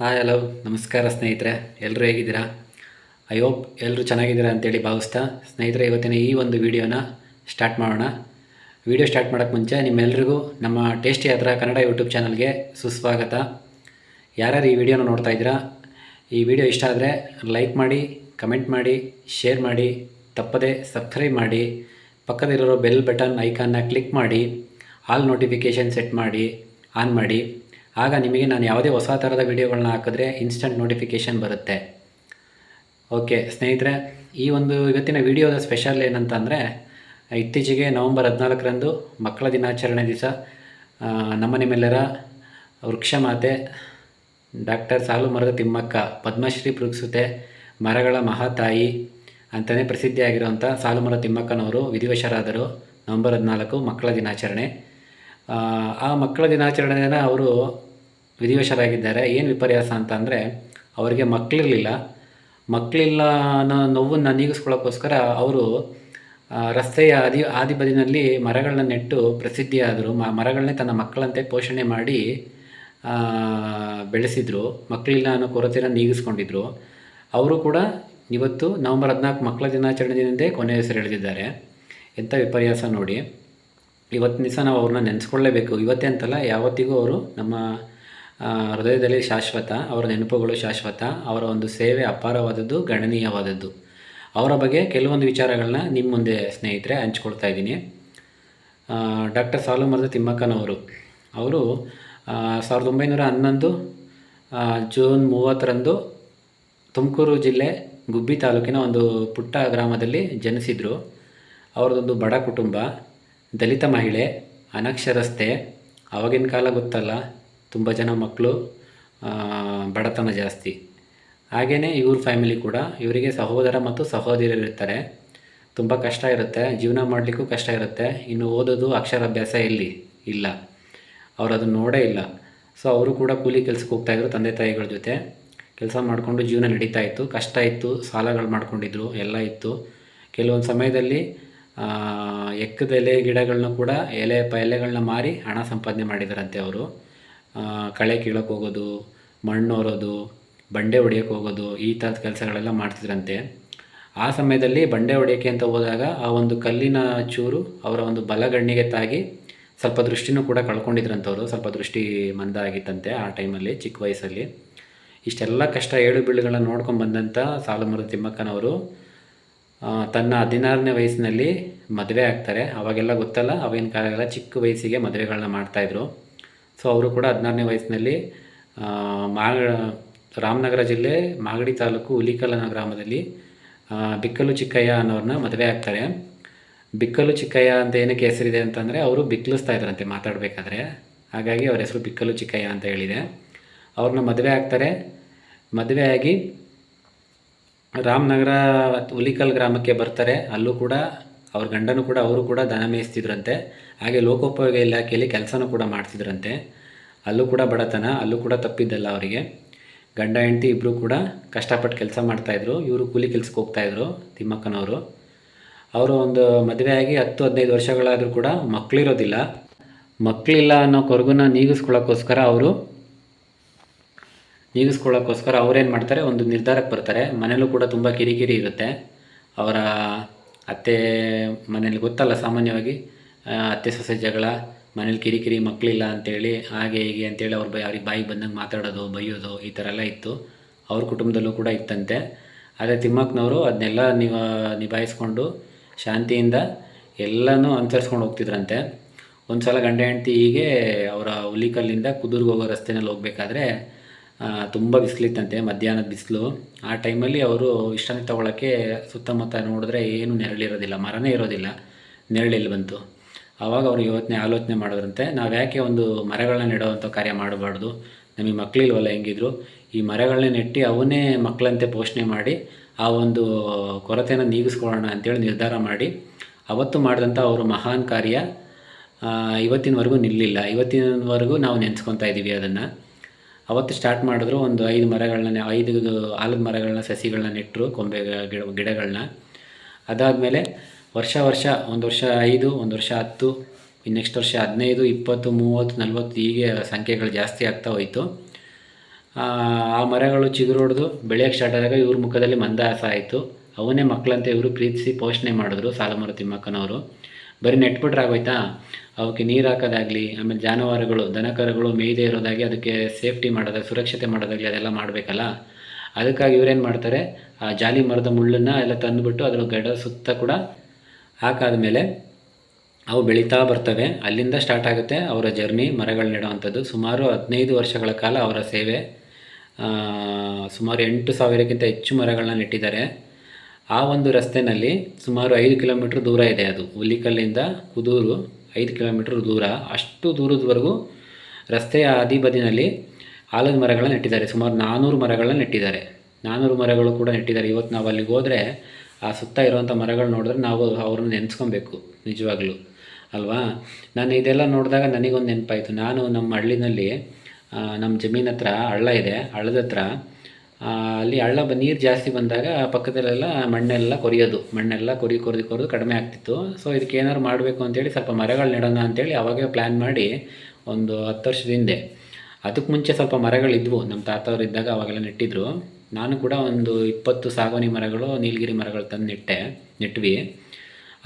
Hi hello ನಮಸ್ಕಾರ ಸ್ನೇಹಿತರೆ, ಎಲ್ಲರೂ ಹೇಗಿದ್ದೀರಾ? ಐ ಹೋಪ್ ಎಲ್ಲರೂ ಚೆನ್ನಾಗಿದ್ದೀರಾ ಅಂತೇಳಿ ಭಾವಿಸ್ತಾ ಸ್ನೇಹಿತರೆ, ಇವತ್ತಿನ ಈ ಒಂದು ವಿಡಿಯೋನ ಸ್ಟಾರ್ಟ್ ಮಾಡೋಣ. ವಿಡಿಯೋ ಸ್ಟಾರ್ಟ್ ಮಾಡೋಕ್ಕೆ ಮುಂಚೆ ನಿಮ್ಮೆಲ್ಲರಿಗೂ ನಮ್ಮ ಟೇಸ್ಟಿ ಯಾತ್ರಾ ಕನ್ನಡ ಯೂಟ್ಯೂಬ್ ಚಾನಲ್ಗೆ ಸುಸ್ವಾಗತ. ಯಾರ್ಯಾರು ಈ ವಿಡಿಯೋನ ನೋಡ್ತಾ ಇದ್ದೀರಾ, ಈ ವಿಡಿಯೋ ಇಷ್ಟ ಆದರೆ ಲೈಕ್ ಮಾಡಿ, ಕಮೆಂಟ್ ಮಾಡಿ, ಶೇರ್ ಮಾಡಿ, ತಪ್ಪದೇ ಸಬ್ಸ್ಕ್ರೈಬ್ ಮಾಡಿ, ಪಕ್ಕದಲ್ಲಿರೋ ಬೆಲ್ ಬಟನ್ ಐಕಾನ್ನ ಕ್ಲಿಕ್ ಮಾಡಿ, ಆಲ್ ನೋಟಿಫಿಕೇಷನ್ ಸೆಟ್ ಮಾಡಿ ಆನ್ ಮಾಡಿ. ಆಗ ನಿಮಗೆ ನಾನು ಯಾವುದೇ ಹೊಸ ಥರದ ವೀಡಿಯೋಗಳನ್ನ ಹಾಕಿದ್ರೆ ಇನ್ಸ್ಟಂಟ್ ನೋಟಿಫಿಕೇಷನ್ ಬರುತ್ತೆ. ಓಕೆ ಸ್ನೇಹಿತರೆ, ಈ ಒಂದು ಇವತ್ತಿನ ವಿಡಿಯೋದ ಸ್ಪೆಷಲ್ ಏನಂತಂದರೆ, ಇತ್ತೀಚೆಗೆ ನವಂಬರ್ 14ರಂದು ಮಕ್ಕಳ ದಿನಾಚರಣೆ ದಿವಸ ನಮ್ಮ ನಿಮ್ಮೆಲ್ಲರ ವೃಕ್ಷ ಮಾತೆ ಡಾಕ್ಟರ್ ಸಾಲುಮರದ ತಿಮ್ಮಕ್ಕ, ಪದ್ಮಶ್ರೀ ಪುರಸ್ಕೃತೆ, ಮರಗಳ ಮಹಾತಾಯಿ ಅಂತಲೇ ಪ್ರಸಿದ್ಧಿಯಾಗಿರುವಂಥ ಸಾಲುಮರದ ತಿಮ್ಮಕ್ಕನವರು ವಿಧಿವಶರಾದರು. ನವಂಬರ್ 14 ಮಕ್ಕಳ ದಿನಾಚರಣೆ. ಆ ಮಕ್ಕಳ ದಿನಾಚರಣೆ ದಿನ ಅವರು ವಿಧಿವಶರಾಗಿದ್ದಾರೆ. ಏನು ವಿಪರ್ಯಾಸ ಅಂತ ಅಂದರೆ, ಅವರಿಗೆ ಮಕ್ಕಳಿಲ್ಲ ಅನ್ನೋ ನೋವನ್ನು ನೀಗಿಸ್ಕೊಳ್ಳೋಕ್ಕೋಸ್ಕರ ಅವರು ರಸ್ತೆಯ ಆದಿಬದಿನಲ್ಲಿ ಮರಗಳನ್ನ ನೆಟ್ಟು ಪ್ರಸಿದ್ಧಿಯಾದರು. ಮರಗಳನ್ನೇ ತನ್ನ ಮಕ್ಕಳಂತೆ ಪೋಷಣೆ ಮಾಡಿ ಬೆಳೆಸಿದರು. ಮಕ್ಕಳಿಲ್ಲ ಅನ್ನೋ ಕೊರತೆಯನ್ನು ನೀಗಿಸ್ಕೊಂಡಿದ್ರು. ಅವರು ಕೂಡ ಇವತ್ತು ನವಂಬರ್ 14 ಮಕ್ಕಳ ದಿನಾಚರಣೆ ದಿನದೇ ಕೊನೆ ಹೆಸರು ಎಳೆದಿದ್ದಾರೆ. ಎಂಥ ವಿಪರ್ಯಾಸ ನೋಡಿ. ಇವತ್ತಿನ ದಿವಸ ನಾವು ಅವ್ರನ್ನ ನೆನೆಸ್ಕೊಳ್ಳೇಬೇಕು. ಇವತ್ತೇ ಅಂತಲ್ಲ, ಯಾವತ್ತಿಗೂ ಅವರು ನಮ್ಮ ಹೃದಯದಲ್ಲಿ ಶಾಶ್ವತ. ಅವರ ನೆನಪುಗಳು ಶಾಶ್ವತ. ಅವರ ಒಂದು ಸೇವೆ ಅಪಾರವಾದದ್ದು, ಗಣನೀಯವಾದದ್ದು. ಅವರ ಬಗ್ಗೆ ಕೆಲವೊಂದು ವಿಚಾರಗಳನ್ನ ನಿಮ್ಮ ಮುಂದೆ ಸ್ನೇಹಿತರೆ ಹಂಚ್ಕೊಳ್ತಾ ಇದ್ದೀನಿ. ಡಾಕ್ಟರ್ ಸಾಲುಮರದ ತಿಮ್ಮಕ್ಕನವರು ಅವರು 1911 ಜೂನ್ 30ರಂದು ತುಮಕೂರು ಜಿಲ್ಲೆ ಗುಬ್ಬಿ ತಾಲೂಕಿನ ಒಂದು ಪುಟ್ಟ ಗ್ರಾಮದಲ್ಲಿ ಜನಿಸಿದರು. ಅವರದೊಂದು ಬಡ ಕುಟುಂಬ, ದಲಿತ ಮಹಿಳೆ, ಅನಕ್ಷರಸ್ತೆ. ಆವಾಗಿನ ಕಾಲ ಗೊತ್ತಲ್ಲ, ತುಂಬ ಜನ ಮಕ್ಕಳು, ಬಡತನ ಜಾಸ್ತಿ. ಹಾಗೆಯೇ ಇವ್ರ ಫ್ಯಾಮಿಲಿ ಕೂಡ, ಇವರಿಗೆ ಸಹೋದರ ಮತ್ತು ಸಹೋದರಿಯರಿರ್ತಾರೆ. ತುಂಬ ಕಷ್ಟ ಇರುತ್ತೆ, ಜೀವನ ಮಾಡಲಿಕ್ಕೂ ಕಷ್ಟ ಇರುತ್ತೆ. ಇನ್ನು ಓದೋದು, ಅಕ್ಷರಾಭ್ಯಾಸ ಇಲ್ಲ, ಅವರು ಅದನ್ನು ನೋಡೇ ಇಲ್ಲ. ಸೊ ಅವರು ಕೂಡ ಕೂಲಿ ಕೆಲಸಕ್ಕೆ ಹೋಗ್ತಾಯಿದ್ರು. ತಂದೆ ತಾಯಿಗಳ ಜೊತೆ ಕೆಲಸ ಮಾಡಿಕೊಂಡು ಜೀವನ ನಡೀತಾ ಇತ್ತು. ಕಷ್ಟ ಇತ್ತು, ಸಾಲಗಳು ಮಾಡ್ಕೊಂಡಿದ್ರು, ಎಲ್ಲ ಇತ್ತು. ಕೆಲವೊಂದು ಸಮಯದಲ್ಲಿ ಎಕ್ಕದ ಎಲೆ ಗಿಡಗಳನ್ನ ಕೂಡ ಎಲೆಗಳನ್ನ ಮಾರಿ ಹಣ ಸಂಪಾದನೆ ಮಾಡಿದಾರಂತೆ ಅವರು. ಕಳೆ ಕೀಳಕ್ಕೆ ಹೋಗೋದು, ಮಣ್ಣು ಹೊರೋದು, ಬಂಡೆ ಹೊಡಿಯೋಕ್ಕೆ ಹೋಗೋದು, ಈ ಥರದ ಕೆಲಸಗಳೆಲ್ಲ ಮಾಡ್ತಿದ್ರಂತೆ. ಆ ಸಮಯದಲ್ಲಿ ಬಂಡೆ ಹೊಡಿಯೋಕ್ಕೆ ಅಂತ ಹೋದಾಗ ಆ ಒಂದು ಕಲ್ಲಿನ ಚೂರು ಅವರ ಒಂದು ಬಲಗಣ್ಣಿಗೆ ತಾಗಿ ಸ್ವಲ್ಪ ದೃಷ್ಟಿನೂ ಕೂಡ ಕಳ್ಕೊಂಡಿದ್ರಂಥವ್ರು. ಸ್ವಲ್ಪ ದೃಷ್ಟಿ ಮಂದ ಆಗಿತ್ತಂತೆ ಆ ಟೈಮಲ್ಲಿ, ಚಿಕ್ಕ ವಯಸ್ಸಲ್ಲಿ. ಇಷ್ಟೆಲ್ಲ ಕಷ್ಟ ಏಳು ಬೀಳುಗಳನ್ನ ನೋಡ್ಕೊಂಡು ಬಂದಂಥ ಸಾಲುಮರದ ತಿಮ್ಮಕ್ಕನವರು ತನ್ನ 16ನೇ ವಯಸ್ಸಿನಲ್ಲಿ ಮದುವೆ ಆಗ್ತಾರೆ. ಅವಾಗೆಲ್ಲ ಗೊತ್ತಲ್ಲ, ಅವಾಗಿನ ಕಾಲಗೆಲ್ಲ ಚಿಕ್ಕ ವಯಸ್ಸಿಗೆ ಮದುವೆಗಳನ್ನ ಮಾಡ್ತಾಯಿದ್ರು. ಸೊ ಅವರು ಕೂಡ 16ನೇ ವಯಸ್ಸಿನಲ್ಲಿ ರಾಮನಗರ ಜಿಲ್ಲೆ ಮಾಗಡಿ ತಾಲೂಕು ಹುಲಿಕಲ್ ಅನ್ನೋ ಗ್ರಾಮದಲ್ಲಿ ಬಿಕ್ಕಲು ಚಿಕ್ಕಯ್ಯ ಅನ್ನೋರನ್ನ ಮದುವೆ ಆಗ್ತಾರೆ. ಬಿಕ್ಕಲು ಚಿಕ್ಕಯ್ಯ ಅಂತ ಏನಕ್ಕೆ ಹೆಸರಿದೆ ಅಂತಂದರೆ, ಅವರು ಬಿಕ್ಕಲಿಸ್ತಾ ಇದ್ರಂತೆ ಮಾತಾಡಬೇಕಾದ್ರೆ, ಹಾಗಾಗಿ ಅವ್ರ ಹೆಸರು ಬಿಕ್ಕಲು ಚಿಕ್ಕಯ್ಯ ಅಂತ ಹೇಳಿದೆ. ಅವ್ರನ್ನ ಮದುವೆ ಆಗ್ತಾರೆ. ಮದುವೆಯಾಗಿ ರಾಮನಗರ ಹುಲಿಕಲ್ ಗ್ರಾಮಕ್ಕೆ ಬರ್ತಾರೆ. ಅಲ್ಲೂ ಕೂಡ ಅವ್ರ ಗಂಡನೂ ಕೂಡ, ಅವರು ಕೂಡ ದನ ಮೇಯಿಸ್ತಿದ್ರಂತೆ. ಹಾಗೆ ಲೋಕೋಪಯೋಗಿ ಇಲಾಖೆಯಲ್ಲಿ ಕೆಲಸನೂ ಕೂಡ ಮಾಡ್ತಿದ್ರಂತೆ. ಅಲ್ಲೂ ಕೂಡ ಬಡತನ, ಅಲ್ಲೂ ಕೂಡ ತಪ್ಪಿದ್ದಲ್ಲ ಅವರಿಗೆ. ಗಂಡ ಹೆಂಡತಿ ಇಬ್ಬರು ಕೂಡ ಕಷ್ಟಪಟ್ಟು ಕೆಲಸ ಮಾಡ್ತಾಯಿದ್ರು. ಇವರು ಕೂಲಿ ಕೆಲ್ಸಕ್ಕೆ ಹೋಗ್ತಾಯಿದ್ರು ತಿಮ್ಮಕ್ಕನವರು. ಅವರು ಒಂದು ಮದುವೆಯಾಗಿ 10-15 ವರ್ಷಗಳಾದರೂ ಕೂಡ ಮಕ್ಕಳಿಲ್ಲ ಅನ್ನೋ ಕೊರಗನ್ನ ನೀಗಿಸ್ಕೊಳ್ಳೋಕ್ಕೋಸ್ಕರ ಅವರೇನು ಮಾಡ್ತಾರೆ, ಒಂದು ನಿರ್ಧಾರಕ್ಕೆ ಬರ್ತಾರೆ. ಮನೇಲೂ ಕೂಡ ತುಂಬ ಕಿರಿಕಿರಿ ಇರುತ್ತೆ. ಅವರ ಅತ್ತೆ ಮನೇಲಿ ಗೊತ್ತಲ್ಲ, ಸಾಮಾನ್ಯವಾಗಿ ಅತ್ತೆ ಸೊಸೆ ಜಗಳ, ಮನೇಲಿ ಕಿರಿಕಿರಿ, ಮಕ್ಕಳಿಲ್ಲ ಅಂತೇಳಿ, ಹಾಗೆ ಹೀಗೆ ಅಂತೇಳಿ ಅವ್ರಿಗೆ ಬಾಯಿಗೆ ಬಂದಂಗೆ ಮಾತಾಡೋದು, ಬೈಯೋದು, ಈ ಥರ ಎಲ್ಲ ಇತ್ತು. ಅವ್ರ ಕುಟುಂಬದಲ್ಲೂ ಕೂಡ ಇತ್ತಂತೆ. ಆದರೆ ತಿಮ್ಮಕ್ಕನವರು ಅದನ್ನೆಲ್ಲ ನಿಭಾಯಿಸ್ಕೊಂಡು ಶಾಂತಿಯಿಂದ ಎಲ್ಲನೂ ಅನುಸರಿಸ್ಕೊಂಡು ಹೋಗ್ತಿದ್ರಂತೆ. ಒಂದು ಸಲ ಗಂಡ ಹೆಂಡತಿ ಹೀಗೆ ಅವರ ಹುಲಿಕಲ್ಲಿಂದ ಕುದುರ್ಗೆ ಹೋಗೋ ರಸ್ತೆಯಲ್ಲಿ ಹೋಗಬೇಕಾದ್ರೆ ತುಂಬ ಬಿಸಿಲಿತ್ತಂತೆ, ಮಧ್ಯಾಹ್ನದ ಬಿಸಿಲು. ಆ ಟೈಮಲ್ಲಿ ಅವರು ವಿಶ್ರಾಂತಿ ತೊಗೊಳಕ್ಕೆ ಸುತ್ತಮುತ್ತ ನೋಡಿದ್ರೆ ಏನು ನೆರಳಿರೋದಿಲ್ಲ, ಮರನೇ ಇರೋದಿಲ್ಲ, ನೆರಳೆಲ್ಲಿ ಬಂತು. ಆವಾಗ ಅವರು ಆಲೋಚನೆ ಮಾಡಿದ್ರಂತೆ, ನಾವು ಯಾಕೆ ಒಂದು ಮರಗಳನ್ನ ನೆಡುವಂಥ ಕಾರ್ಯ ಮಾಡಬಾರ್ದು, ನಮಗೆ ಮಕ್ಕಳಿಲ್ವಲ್ಲ ಹೆಂಗಿದ್ರು, ಈ ಮರಗಳನ್ನೇ ನೆಟ್ಟು ಅವನ್ನೇ ಮಕ್ಕಳಂತೆ ಪೋಷಣೆ ಮಾಡಿ ಆ ಒಂದು ಕೊರತೆಯನ್ನು ನೀಗಿಸ್ಕೊಳ್ಳೋಣ ಅಂತೇಳಿ ನಿರ್ಧಾರ ಮಾಡಿ ಅವತ್ತು ಮಾಡಿದಂಥ ಅವರು ಮಹಾನ್ ಕಾರ್ಯ ಇವತ್ತಿನವರೆಗೂ ನಿಲ್ಲಿಲ್ಲ. ಇವತ್ತಿನವರೆಗೂ ನಾವು ನೆನೆಸ್ಕೊತಾ ಇದ್ದೀವಿ ಅದನ್ನು. ಅವತ್ತು ಸ್ಟಾರ್ಟ್ ಮಾಡಿದ್ರು. ಒಂದು 5 ಆಲದ ಮರಗಳನ್ನ, ಸಸಿಗಳನ್ನ ನೆಟ್ಟರು, ಗಿಡಗಳನ್ನ. ಅದಾದಮೇಲೆ ವರ್ಷ ಒಂದು ವರ್ಷ 5, ಒಂದು ವರ್ಷ 10, ನೆಕ್ಸ್ಟ್ ವರ್ಷ 15, 20, 30, 40 ಹೀಗೆ ಸಂಖ್ಯೆಗಳು ಜಾಸ್ತಿ ಆಗ್ತಾ ಹೋಯಿತು. ಆ ಮರಗಳು ಚಿಗುರೊಡೆದು ಬೆಳೆಯೋಕ್ಕೆ ಸ್ಟಾರ್ಟ್ ಆದಾಗ ಇವ್ರ ಮುಖದಲ್ಲಿ ಮಂದಹಾಸ ಆಯಿತು. ಅವನೇ ಮಕ್ಕಳಂತೆ ಇವರು ಪ್ರೀತಿಸಿ ಪೋಷಣೆ ಮಾಡಿದ್ರು ಸಾಲುಮರ ತಿಮ್ಮಕ್ಕನವರು. ಬರೀ ನೆಟ್ಬಿಟ್ರೆ ಆಗೋಯ್ತಾ? ಅವಕ್ಕೆ ನೀರು ಹಾಕೋದಾಗಲಿ, ಆಮೇಲೆ ಜಾನುವಾರುಗಳು ದನಕರುಗಳು ಮೇಯ್ದೇ ಇರೋದಾಗಿ ಅದಕ್ಕೆ ಸೇಫ್ಟಿ ಮಾಡೋದಾಗಲಿ, ಸುರಕ್ಷತೆ ಮಾಡೋದಾಗಲಿ ಅದೆಲ್ಲ ಮಾಡಬೇಕಲ್ಲ. ಅದಕ್ಕಾಗಿ ಇವರೇನು ಮಾಡ್ತಾರೆ, ಆ ಜಾಲಿ ಮರದ ಮುಳ್ಳನ್ನು ಎಲ್ಲ ತಂದುಬಿಟ್ಟು ಅದರ ಗಡ ಸುತ್ತ ಕೂಡ ಹಾಕಾದ್ಮೇಲೆ ಅವು ಬೆಳೀತಾ ಬರ್ತವೆ. ಅಲ್ಲಿಂದ ಸ್ಟಾರ್ಟ್ ಆಗುತ್ತೆ ಅವರ ಜರ್ನಿ, ಮರಗಳು ನೆಡುವಂಥದ್ದು. ಸುಮಾರು 15 ವರ್ಷಗಳ ಕಾಲ ಅವರ ಸೇವೆ. ಸುಮಾರು 8,000ಕ್ಕಿಂತ ಹೆಚ್ಚು ಮರಗಳನ್ನ ನೆಟ್ಟಿದ್ದಾರೆ. ಆ ಒಂದು ರಸ್ತೆಯಲ್ಲಿ ಸುಮಾರು 5 ಕಿಲೋಮೀಟ್ರ್ ದೂರ ಇದೆ. ಅದು ಹುಲಿಕಲ್ಲಿಂದ ಕುದೂರು 5 ಕಿಲೋಮೀಟ್ರ್ ದೂರ. ಅಷ್ಟು ದೂರದವರೆಗೂ ರಸ್ತೆಯ ಬದಿನಲ್ಲಿ ಆಲದ ಮರಗಳನ್ನ ನೆಟ್ಟಿದ್ದಾರೆ. ಸುಮಾರು 400 ಮರಗಳನ್ನ ನೆಟ್ಟಿದ್ದಾರೆ. 400 ಮರಗಳು ಕೂಡ ನೆಟ್ಟಿದ್ದಾರೆ. ಇವತ್ತು ನಾವು ಅಲ್ಲಿಗೆ ಹೋದರೆ ಆ ಸುತ್ತ ಇರುವಂಥ ಮರಗಳು ನೋಡಿದ್ರೆ ನಾವು ಅವ್ರನ್ನ ನೆನೆಸ್ಕೊಬೇಕು ನಿಜವಾಗ್ಲೂ ಅಲ್ವಾ. ನಾನು ಇದೆಲ್ಲ ನೋಡಿದಾಗ ನನಗೊಂದು ನೆನಪಾಯಿತು. ನಾನು ನಮ್ಮ ಹಳ್ಳಿನಲ್ಲಿ ನಮ್ಮ ಜಮೀನು ಹತ್ರ ಹಳ್ಳ ಇದೆ. ಹಳ್ಳದ ಹತ್ರ ಅಲ್ಲಿ ಹಳ್ಳ ನೀರು ಜಾಸ್ತಿ ಬಂದಾಗ ಪಕ್ಕದಲ್ಲೆಲ್ಲ ಮಣ್ಣೆಲ್ಲ ಕೊರಿಯೋದು, ಮಣ್ಣೆಲ್ಲ ಕೊರೆದು ಕಡಿಮೆ ಆಗ್ತಿತ್ತು. ಸೊ ಇದಕ್ಕೆ ಏನಾದ್ರು ಮಾಡಬೇಕು ಅಂತೇಳಿ ಸ್ವಲ್ಪ ಮರಗಳು ನೆಡೋಣ ಅಂತೇಳಿ ಅವಾಗೇ ಪ್ಲ್ಯಾನ್ ಮಾಡಿ ಒಂದು 10 ವರ್ಷದ ಹಿಂದೆ. ಅದಕ್ಕೆ ಮುಂಚೆ ಸ್ವಲ್ಪ ಮರಗಳಿದ್ವು, ನಮ್ಮ ತಾತವ್ರು ಇದ್ದಾಗ ಅವಾಗೆಲ್ಲ ನೆಟ್ಟಿದ್ರು. ನಾನು ಕೂಡ ಒಂದು 20 ಸಾಗುವಾನಿ ಮರಗಳು, ನೀಲಗಿರಿ ಮರಗಳು ತಂದು ನೆಟ್ವಿ.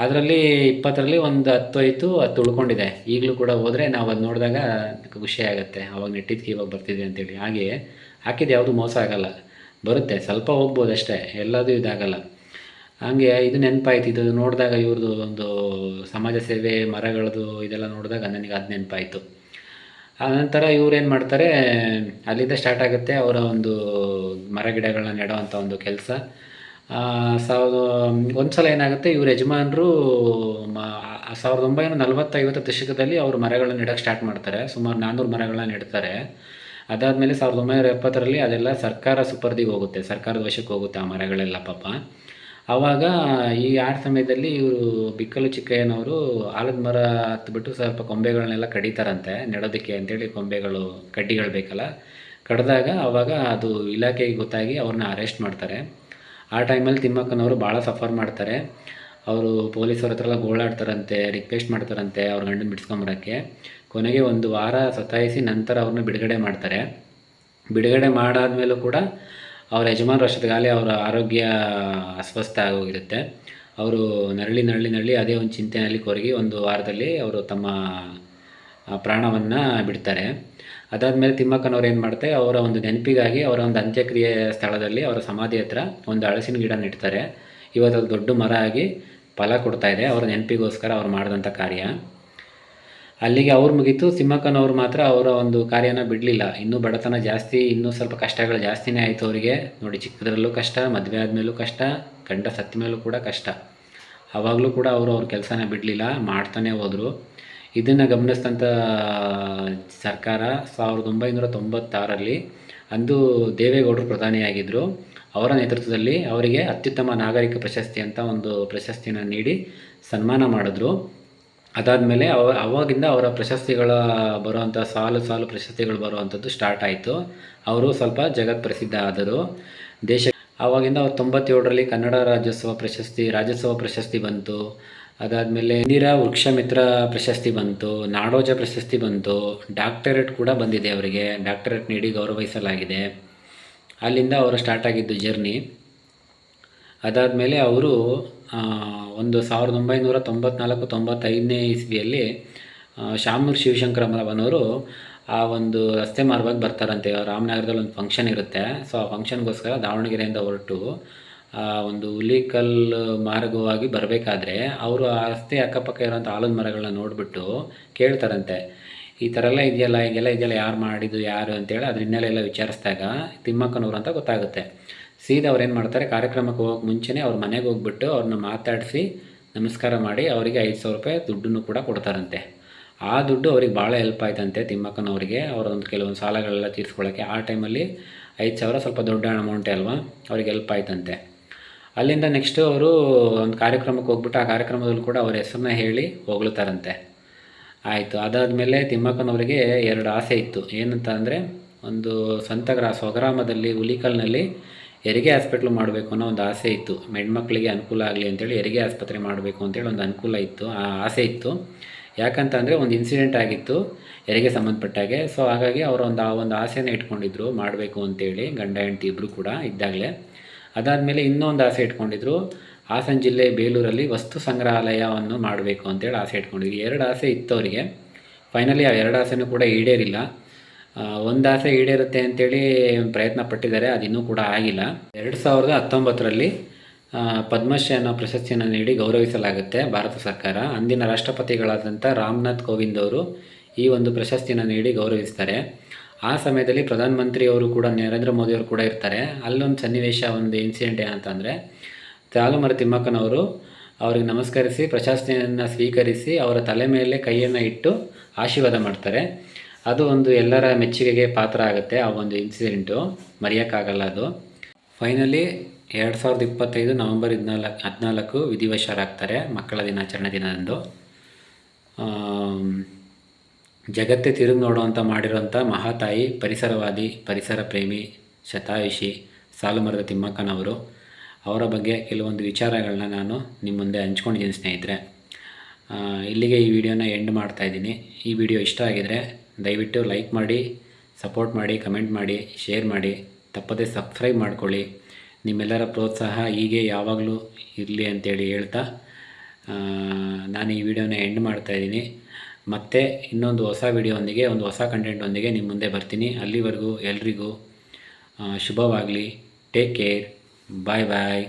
ಅದರಲ್ಲಿ 20ರಲ್ಲಿ ಒಂದು 10 ಆಯಿತು, 10 ಉಳ್ಕೊಂಡಿದೆ. ಈಗಲೂ ಕೂಡ ಹೋದರೆ ನಾವು ಅದು ನೋಡಿದಾಗ ಖುಷಿ ಆಗುತ್ತೆ, ಅವಾಗ ನೆಟ್ಟಿದ್ದಕ್ಕೆ ಇವಾಗ ಬರ್ತಿದೆ ಅಂತೇಳಿ. ಹಾಗೆ ಹಾಕಿದ್ದು ಯಾವುದು ಮೋಸ ಆಗೋಲ್ಲ, ಬರುತ್ತೆ, ಸ್ವಲ್ಪ ಹೋಗ್ಬೋದು ಅಷ್ಟೇ, ಎಲ್ಲದೂ ಇದಾಗಲ್ಲ. ಹಾಗೆ ಇದು ನೆನಪಾಯ್ತು. ಇದು ನೋಡಿದಾಗ ಇವ್ರದ್ದು ಒಂದು ಸಮಾಜ ಸೇವೆ, ಮರಗಳದ್ದು ಇದೆಲ್ಲ ನೋಡಿದಾಗ ನನಗೆ ಅದು ನೆನಪಾಯಿತು. ಆನಂತರ ಇವ್ರೇನು ಮಾಡ್ತಾರೆ, ಅಲ್ಲಿಂದ ಸ್ಟಾರ್ಟ್ ಆಗುತ್ತೆ ಅವರ ಒಂದು ಮರ ಗಿಡಗಳನ್ನ ನೆಡುವಂಥ ಒಂದು ಕೆಲಸ. ಒಂದು ಸಲ ಏನಾಗುತ್ತೆ, ಇವ್ರ ಯಜಮಾನರು 1940-50 ದಶಕದಲ್ಲಿ ಅವರು ಮರಗಳನ್ನ ನೆಡೋಕ್ಕೆ ಸ್ಟಾರ್ಟ್ ಮಾಡ್ತಾರೆ. ಸುಮಾರು 400 ಮರಗಳನ್ನ ನೆಡ್ತಾರೆ. ಅದಾದಮೇಲೆ 1970ರಲ್ಲಿ ಅದೆಲ್ಲ ಸರ್ಕಾರ ಸುಪರ್ದಿಗೆ ಹೋಗುತ್ತೆ, ಸರ್ಕಾರದ ವಶಕ್ಕೆ ಹೋಗುತ್ತೆ ಆ ಮರಗಳೆಲ್ಲ ಪಾಪ. ಆವಾಗ ಈ ಸಮಯದಲ್ಲಿ ಇವರು ಬಿಕ್ಕಲು ಚಿಕ್ಕಯ್ಯನವರು ಆಲದ ಮರ ಹತ್ಬಿಟ್ಟು ಸ್ವಲ್ಪ ಕೊಂಬೆಗಳನ್ನೆಲ್ಲ ಕಡಿತಾರಂತೆ ನೆಡೋದಕ್ಕೆ ಅಂತೇಳಿ. ಕೊಂಬೆಗಳು ಕಡ್ಡಿಗಳು ಬೇಕಲ್ಲ, ಕಡ್ದಾಗ ಆವಾಗ ಅದು ಇಲಾಖೆಗೆ ಗೊತ್ತಾಗಿ ಅವ್ರನ್ನ ಅರೆಸ್ಟ್ ಮಾಡ್ತಾರೆ. ಆ ಟೈಮಲ್ಲಿ ತಿಮ್ಮಕ್ಕನವರು ಭಾಳ ಸಫರ್ ಮಾಡ್ತಾರೆ. ಅವರು ಪೊಲೀಸವ್ರ ಹತ್ರ ಎಲ್ಲ ಗೋಳಾಡ್ತಾರಂತೆ, ರಿಕ್ವೆಸ್ಟ್ ಮಾಡ್ತಾರಂತೆ ಅವ್ರ ಗಂಡನ ಬಿಡಿಸ್ಕೊಂಬರೋಕ್ಕೆ. ಕೊನೆಗೆ 1 ವಾರ ಸತಾಯಿಸಿ ನಂತರ ಅವ್ರನ್ನ ಬಿಡುಗಡೆ ಮಾಡ್ತಾರೆ. ಬಿಡುಗಡೆ ಮಾಡಾದ್ಮೇಲೂ ಕೂಡ ಅವರ ಯಜಮಾನರು ಅಷ್ಟೊತ್ತಿಗಾಗಲೇ ಅವರ ಆರೋಗ್ಯ ಅಸ್ವಸ್ಥ ಆಗೋಗಿರುತ್ತೆ. ಅವರು ನರಳಿ ಅದೇ ಒಂದು ಚಿಂತೆಯಲ್ಲಿ ಕೊರಗಿ 1 ವಾರದಲ್ಲಿ ಅವರು ತಮ್ಮ ಪ್ರಾಣವನ್ನು ಬಿಡ್ತಾರೆ. ಅದಾದಮೇಲೆ ತಿಮ್ಮಕ್ಕನವ್ರು ಏನು ಮಾಡ್ತಾರೆ, ಅವರ ಒಂದು ನೆನಪಿಗಾಗಿ ಅವರ ಒಂದು ಅಂತ್ಯಕ್ರಿಯೆ ಸ್ಥಳದಲ್ಲಿ ಅವರ ಸಮಾಧಿ ಹತ್ರ ಒಂದು ಹಲಸಿನ ಗಿಡ ನೆಡ್ತಾರೆ. ಇವತ್ತು ಅದು ದೊಡ್ಡ ಮರ ಆಗಿ ಫಲ ಕೊಡ್ತಾಯಿದೆ. ಅವರ ನೆನಪಿಗೋಸ್ಕರ ಅವ್ರು ಮಾಡಿದಂಥ ಕಾರ್ಯ. ಅಲ್ಲಿಗೆ ಅವ್ರು ಮುಗೀತು. ತಿಮ್ಮಕ್ಕನವ್ರು ಮಾತ್ರ ಅವರ ಒಂದು ಕಾರ್ಯನ ಬಿಡಲಿಲ್ಲ. ಇನ್ನೂ ಬಡತನ ಜಾಸ್ತಿ, ಇನ್ನೂ ಸ್ವಲ್ಪ ಕಷ್ಟಗಳು ಜಾಸ್ತಿನೇ ಆಯಿತು ಅವರಿಗೆ. ನೋಡಿ, ಚಿಕ್ಕದ್ರಲ್ಲೂ ಕಷ್ಟ, ಮದುವೆ ಆದಮೇಲೂ ಕಷ್ಟ, ಗಂಡ ಸತ್ತ ಮೇಲೂ ಕೂಡ ಕಷ್ಟ. ಆವಾಗಲೂ ಕೂಡ ಅವರು ಅವ್ರ ಕೆಲಸನ ಬಿಡಲಿಲ್ಲ, ಮಾಡ್ತಾನೆ ಹೋದರು. ಇದನ್ನು ಗಮನಿಸಿದಂಥ ಸರ್ಕಾರ 1996ರಲ್ಲಿ ಅಂದು ದೇವೇಗೌಡರು ಪ್ರಧಾನಿಯಾಗಿದ್ದರು. ಅವರ ನೇತೃತ್ವದಲ್ಲಿ ಅವರಿಗೆ ಅತ್ಯುತ್ತಮ ನಾಗರಿಕ ಪ್ರಶಸ್ತಿ ಅಂತ ಒಂದು ಪ್ರಶಸ್ತಿನ ನೀಡಿ ಸನ್ಮಾನ ಮಾಡಿದ್ರು. ಅದಾದಮೇಲೆ ಅವಾಗಿಂದ ಅವರ ಪ್ರಶಸ್ತಿಗಳ ಬರುವಂಥ ಸಾಲು ಪ್ರಶಸ್ತಿಗಳು ಬರುವಂಥದ್ದು ಸ್ಟಾರ್ಟ್ ಆಯಿತು. ಅವರು ಸ್ವಲ್ಪ ಜಗತ್ ಪ್ರಸಿದ್ಧ ಆದರು. ಆವಾಗಿಂದ ಅವ್ರು 97ರಲ್ಲಿ ಕನ್ನಡ ರಾಜ್ಯೋತ್ಸವ ಪ್ರಶಸ್ತಿ ಬಂತು. ಅದಾದಮೇಲೆ ಇಂದಿರಾ ವೃಕ್ಷ ಮಿತ್ರ ಪ್ರಶಸ್ತಿ ಬಂತು, ನಾಡೋಜ ಪ್ರಶಸ್ತಿ ಬಂತು, ಡಾಕ್ಟರೇಟ್ ಕೂಡ ಬಂದಿದೆ ಅವರಿಗೆ. ಡಾಕ್ಟರೇಟ್ ನೀಡಿ ಗೌರವಿಸಲಾಗಿದೆ. ಅಲ್ಲಿಂದ ಅವರು ಸ್ಟಾರ್ಟ್ ಆಗಿದ್ದು ಜರ್ನಿ. ಅದಾದಮೇಲೆ ಅವರು ಒಂದು 1994-95ನೇ ಇಸ್ವಿಯಲ್ಲಿ ಶಾಮನೂರು ಶಿವಶಂಕರಪ್ಪನವರು ಆ ಒಂದು ರಸ್ತೆ ಮಾರ್ಗವಾಗಿ ಬರ್ತಾರಂತೆ. ರಾಮನಗರದಲ್ಲಿ ಒಂದು ಫಂಕ್ಷನ್ ಇರುತ್ತೆ. ಸೊ ಆ ಫಂಕ್ಷನ್ಗೋಸ್ಕರ ದಾವಣಗೆರೆಯಿಂದ ಹೊರಟು ಒಂದು ಹುಲಿಕಲ್ ಮಾರ್ಗವಾಗಿ ಬರಬೇಕಾದ್ರೆ ಅವರು ಆ ರಸ್ತೆ ಅಕ್ಕಪಕ್ಕ ಇರೋಂಥ ಆಲದ ಮರಗಳನ್ನ ನೋಡಿಬಿಟ್ಟು ಕೇಳ್ತಾರಂತೆ, ಈ ಥರ ಎಲ್ಲ ಇದೆಯಲ್ಲ, ಇದೆಯಲ್ಲ, ಯಾರು ಮಾಡಿದ್ದು ಯಾರು ಅಂತೇಳಿ ಅದ್ರ ಹಿನ್ನೆಲೆ ಎಲ್ಲ ವಿಚಾರಿಸಿದಾಗ ತಿಮ್ಮಕ್ಕನವರು ಅಂತ ಗೊತ್ತಾಗುತ್ತೆ. ಸೀದಾ ಅವ್ರು ಏನು ಮಾಡ್ತಾರೆ, ಕಾರ್ಯಕ್ರಮಕ್ಕೆ ಹೋಗೋಕ್ಕೆ ಮುಂಚೆನೇ ಅವ್ರ ಮನೆಗೆ ಹೋಗ್ಬಿಟ್ಟು ಅವ್ರನ್ನ ಮಾತಾಡಿಸಿ ನಮಸ್ಕಾರ ಮಾಡಿ ಅವರಿಗೆ 5,000 ರೂಪಾಯಿ ದುಡ್ಡನ್ನು ಕೂಡ ಕೊಡ್ತಾರಂತೆ. ಆ ದುಡ್ಡು ಅವ್ರಿಗೆ ಭಾಳ ಹೆಲ್ಪ್ ಆಯ್ತಂತೆ ತಿಮ್ಮಕ್ಕನವರಿಗೆ, ಅವರೊಂದು ಕೆಲವೊಂದು ಸಾಲಗಳೆಲ್ಲ ತೀರಿಸ್ಕೊಳ್ಳೋಕ್ಕೆ. ಆ ಟೈಮಲ್ಲಿ 5,000 ಸ್ವಲ್ಪ ದೊಡ್ಡ ಅಮೌಂಟೇ ಅಲ್ವಾ, ಅವ್ರಿಗೆ ಹೆಲ್ಪ್ ಆಯ್ತಂತೆ. ಅಲ್ಲಿಂದ ನೆಕ್ಸ್ಟು ಅವರು ಒಂದು ಕಾರ್ಯಕ್ರಮಕ್ಕೆ ಹೋಗ್ಬಿಟ್ಟು ಆ ಕಾರ್ಯಕ್ರಮದಲ್ಲೂ ಕೂಡ ಅವ್ರ ಹೆಸರನ್ನ ಹೇಳಿ ಹೊಗಳ್ತಾರಂತೆ. ಆಯಿತು. ಅದಾದಮೇಲೆ ತಿಮ್ಮಕ್ಕನವರಿಗೆ 2 ಆಸೆ ಇತ್ತು. ಏನಂತ ಅಂದರೆ, ಒಂದು ಸ್ವಂತ ಸ್ವಗ್ರಾಮದಲ್ಲಿ ಹುಲಿಕಲ್ನಲ್ಲಿ ಹೆರಿಗೆ ಹಾಸ್ಪಿಟ್ಲು ಮಾಡಬೇಕು ಅನ್ನೋ ಒಂದು ಆಸೆ ಇತ್ತು. ಹೆಣ್ಮಕ್ಳಿಗೆ ಅನುಕೂಲ ಆಗಲಿ ಅಂತೇಳಿ ಹೆರಿಗೆ ಆಸ್ಪತ್ರೆ ಮಾಡಬೇಕು ಅಂತೇಳಿ ಒಂದು ಅನುಕೂಲ ಇತ್ತು, ಆ ಆಸೆ ಇತ್ತು. ಯಾಕಂತಂದರೆ ಒಂದು ಇನ್ಸಿಡೆಂಟ್ ಆಗಿತ್ತು ಹೆರಿಗೆ ಸಂಬಂಧಪಟ್ಟಾಗೆ. ಸೊ ಹಾಗಾಗಿ ಅವರು ಒಂದು ಆಸೆನ ಇಟ್ಕೊಂಡಿದ್ರು ಮಾಡಬೇಕು ಅಂತೇಳಿ, ಗಂಡ ಹೆಂಡತಿ ಇಬ್ಬರು ಕೂಡ ಇದ್ದಾಗಲೇ. ಅದಾದಮೇಲೆ ಇನ್ನೊಂದು ಆಸೆ ಇಟ್ಕೊಂಡಿದ್ರು, ಹಾಸನ ಜಿಲ್ಲೆ ಬೇಲೂರಲ್ಲಿ ವಸ್ತು ಸಂಗ್ರಹಾಲಯವನ್ನು ಮಾಡಬೇಕು ಅಂತೇಳಿ ಆಸೆ ಇಟ್ಕೊಂಡಿದ್ರು. 2 ಆಸೆ ಇತ್ತು ಅವರಿಗೆ. ಫೈನಲಿ ಆ 2 ಆಸೆನೂ ಕೂಡ ಈಡೇರಿಲ್ಲ. ಒಂದು ಆಸೆ ಈಡೇರುತ್ತೆ ಅಂತೇಳಿ ಪ್ರಯತ್ನ ಪಟ್ಟಿದ್ದಾರೆ, ಅದಿನ್ನೂ ಕೂಡ ಆಗಿಲ್ಲ. 2019ರಲ್ಲಿ ಪದ್ಮಶ್ರೀ ಅನ್ನೋ ಪ್ರಶಸ್ತಿಯನ್ನು ನೀಡಿ ಗೌರವಿಸಲಾಗುತ್ತೆ ಭಾರತ ಸರ್ಕಾರ. ಅಂದಿನ ರಾಷ್ಟ್ರಪತಿಗಳಾದಂಥ ರಾಮನಾಥ್ ಕೋವಿಂದ್ ಅವರು ಈ ಒಂದು ಪ್ರಶಸ್ತಿಯನ್ನು ನೀಡಿ ಗೌರವಿಸ್ತಾರೆ. ಆ ಸಮಯದಲ್ಲಿ ಪ್ರಧಾನಮಂತ್ರಿಯವರು ಕೂಡ, ನರೇಂದ್ರ ಮೋದಿಯವರು ಕೂಡ ಇರ್ತಾರೆ. ಅಲ್ಲೊಂದು ಸನ್ನಿವೇಶ, ಒಂದು ಇನ್ಸಿಡೆಂಟ್ ಏನಂತಂದರೆ, ಸಾಲುಮರದ ತಿಮ್ಮಕ್ಕನವರು ಅವ್ರಿಗೆ ನಮಸ್ಕರಿಸಿ ಪ್ರಶಸ್ತಿಯನ್ನು ಸ್ವೀಕರಿಸಿ ಅವರ ತಲೆ ಮೇಲೆ ಕೈಯನ್ನು ಇಟ್ಟು ಆಶೀರ್ವಾದ ಮಾಡ್ತಾರೆ. ಅದು ಒಂದು ಎಲ್ಲರ ಮೆಚ್ಚುಗೆಗೆ ಪಾತ್ರ ಆಗುತ್ತೆ. ಆ ಒಂದು ಇನ್ಸಿಡೆಂಟು ಮರೆಯೋಕ್ಕಾಗಲ್ಲ ಅದು. ಫೈನಲಿ 2025 ನವಂಬರ್ 14 ವಿಧಿವಶರಾಗ್ತಾರೆ, ಮಕ್ಕಳ ದಿನಾಚರಣೆ ದಿನದಂದು. ಜಗತ್ತೇ ತಿರುಗಿ ನೋಡುವಂಥ ಮಾಡಿರುವಂಥ ಮಹಾತಾಯಿ, ಪರಿಸರವಾದಿ, ಪರಿಸರ ಪ್ರೇಮಿ, ಶತಾಯುಷಿ ಸಾಲುಮರದ ತಿಮ್ಮಕ್ಕನವರು. ಅವರ ಬಗ್ಗೆ ಕೆಲವೊಂದು ವಿಚಾರಗಳನ್ನ ನಾನು ನಿಮ್ಮ ಮುಂದೆ ಹಂಚ್ಕೊಂಡಿದ್ದೀನಿ ಸ್ನೇಹಿತರೆ. ಇಲ್ಲಿಗೆ ಈ ವಿಡಿಯೋನ ಎಂಡ್ ಮಾಡ್ತಾಯಿದ್ದೀನಿ. ಈ ವಿಡಿಯೋ ಇಷ್ಟ ಆಗಿದರೆ ದಯವಿಟ್ಟು ಲೈಕ್ ಮಾಡಿ, ಸಪೋರ್ಟ್ ಮಾಡಿ, ಕಮೆಂಟ್ ಮಾಡಿ, ಶೇರ್ ಮಾಡಿ, ತಪ್ಪದೇ ಸಬ್ಸ್ಕ್ರೈಬ್ ಮಾಡ್ಕೊಳ್ಳಿ. ನಿಮ್ಮೆಲ್ಲರ ಪ್ರೋತ್ಸಾಹ ಹೀಗೆ ಯಾವಾಗಲೂ ಇರಲಿ ಅಂತೇಳಿ ಹೇಳ್ತಾ ನಾನು ಈ ವಿಡಿಯೋನ ಎಂಡ್ ಮಾಡ್ತಾಯಿದ್ದೀನಿ. ಮತ್ತೆ ಇನ್ನೊಂದು ಹೊಸ ವಿಡಿಯೋದೊಂದಿಗೆ, ಒಂದು ಹೊಸ ಕಂಟೆಂಟೊಂದಿಗೆ ನಿಮ್ಮ ಮುಂದೆ ಬರ್ತೀನಿ. ಅಲ್ಲಿವರೆಗೂ ಎಲ್ರಿಗೂ ಶುಭವಾಗಲಿ. Take care. ಬಾಯ್ ಬಾಯ್.